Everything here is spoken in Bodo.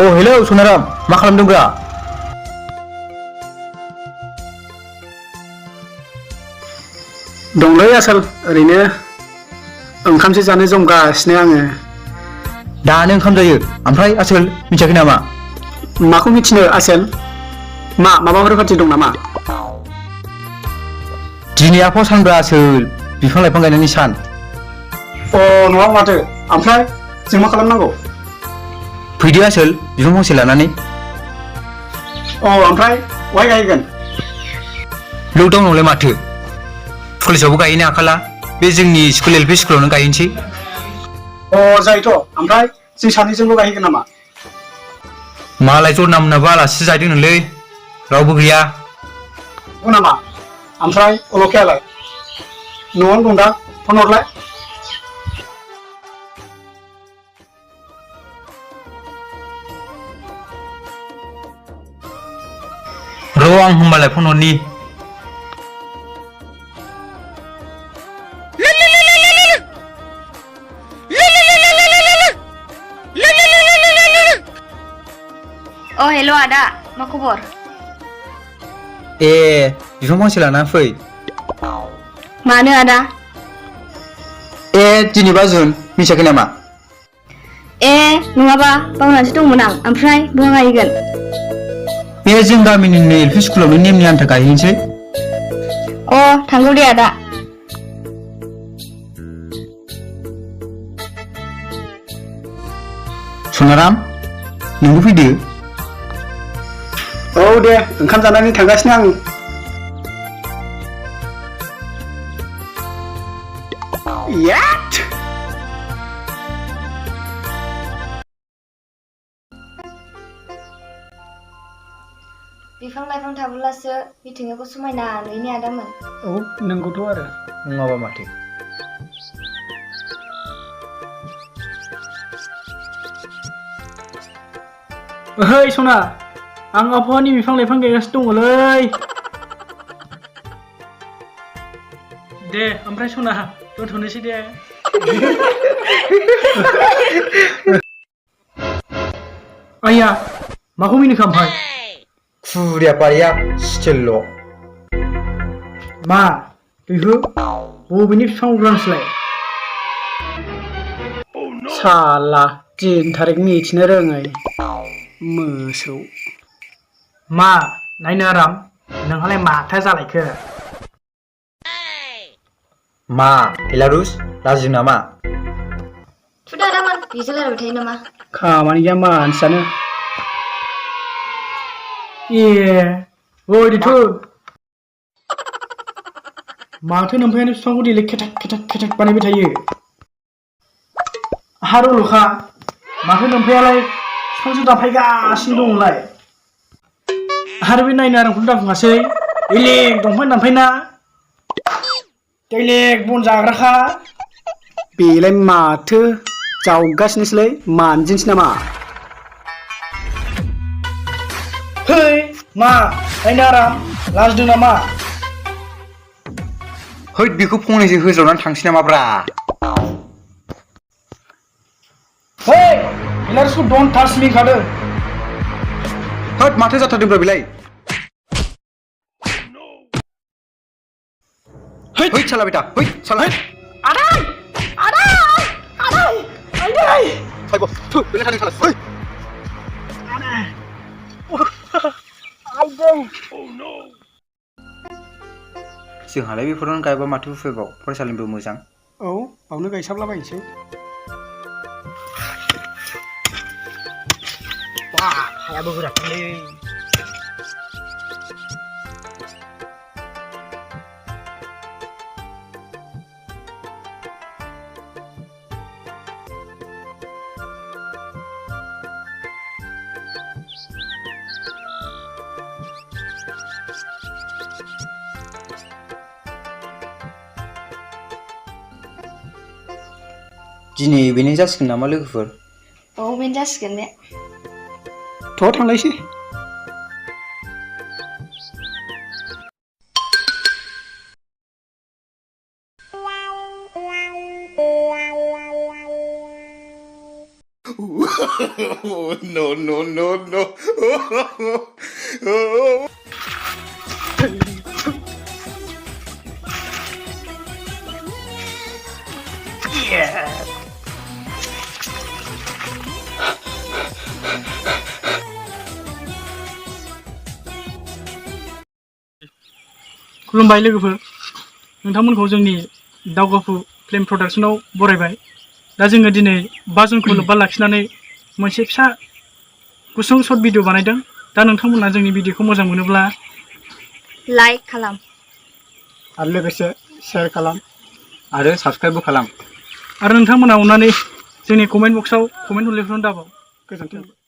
Oh, hello, Sunaram. Ma खालामदोंब्रा? दंलै आसोल ओरैनो ओंखामसो जानो जमगासिनो आङो। दानो ओंखाम जायो। ओमफ्राय आसोल मिथियाखै नामा? माखौ मिथिनो आसोल? माबाफोर पार्टि दं नामा? दिनै आफा सानब्रा आसोल, बिफां लाइफां गायनायनि सान। न'आव माथो? ओमफ्राय जों मा खालामनांगौ? फैदो आसोल, बिफां फांसे लानानै। ओमफ्राय बहाय गायगोन? लकडाउनावलाय माथो? कलेजावबो गायहैनो हाखाला, बे जोंनि स्कुल एलपि स्कुलावनो गायहैनोसै। जायोथ'। ओमफ्राय जों सानैजोंल' गायहैगोन नामा? मालाय जरना मोनाबो आलासि जाहैदोंनोलै, रावबो गैया। नामा? ओमफ्राय अलखायालाय? न'आवनो दं दा? फन हरलाय। र' आं होमबालाय फन हरनि। हेल' आदा, मा खबर? बिफां फांसे लानानै फै। मानो आदा? दिनै 5 जुन, मिथियाखै नामा? नङाबा बावनानैसो दंमोन आं। ओमफ्राय बहा गायगोन? बे जों गामिनिनो एलपि स्कुलावनो नेमनि आन्था गायहैनोसै। थांगौ दे आदा। सनाराम, नोंबो फैदो। दे, ओंखाम जानानै थांगासिनो आं। याट! बिफां लाइफां थाब्लासो मिथिंगाखौ समायना नुयोने आदामोन। नंगौथ' आरो। नङाबा माथो। ओइ सना, आं आबहावानि बिफां लाइफां गायगासिनो दङलै। दे, ओमफ्राय सना, दोनथ'नोसै दे। आइया, माखौ मिनिखो ओमफ्राय? खुरिया पारिया स्टिलल'। मा? बेहो बबेनि बिफां उग्रांसोलाय? साला, दिन थारिख मिथिनो रोङै मोसौ। मा नायनो आराम? नोंहालाय माथो जालायखो? मा बेलारुस, लाजियो नामा? थुदो आदामोन, बेजों रायलायबाय थायो नामा? खामानि गैया मानसियानो। ओरैथो माथो नोमफायानो बिफांखौ देलाय खेथाक खेथाक खेथाक बानायबाय थायो। हारल'खा, माथो नोमफायालाय बिफांसो दानफायगासिनो दङलाय। आरो बे नायनो आरामखौनो दाफुङासै, बेलेग दंफां दानफायना दैलेग बन जाग्राखा। बेलाय माथो जावगासिनोसोलै, मानजिनोसै नामा? मा नायनो आराम, लाजिदों नामा? हैद, बेखौ फंनैसो होज्रावनानै थांसै नामाब्रा? बेलारुसखौ डन्ट टाच मी खादों। हैद, माथो जाथारदोंब्रा बेलाय? हैद साला बेटा, हैद साला। आदै! आदै! आदै! आदै! साइब, थु, बेलाय थादों साला, हैद! आदै! जोंहालाय बेफोरावनो गायबा माथो उफायबाव, फरायसालिनिबो मोजां। बावनो गायसाबलाबायनोसै। हायाबो गोराथारलै। दिनै बेनो जासिगोन नामा लोगोफोर? औ बेनो जासिगोन ने। थ' थांलायसै। No, no, no, no. खुलुमबाय लोगोफोर, नोंथांमोनखौ जोंनि दावगाफु फिल्म प्रडाक्शनाव बरायबाय। दा जोङो दिनै 5 जुनखौ लोब्बा लाखिनानै मोनसे फिसा गुसुं शर्ट भिडिअ बानायदों। दा नोंथांमोना जोंनि भिडिअखौ मोजां मोनोब्ला लाइक खालाम आरो लोगोसे शेयार खालाम आरो साबस्क्राइबबो खालाम। आरो नोंथांमोना अननानै जोंनि कमेन्ट बक्सआव कमेन्ट हरलायफोरनो दाबाव। गोजोन्थों।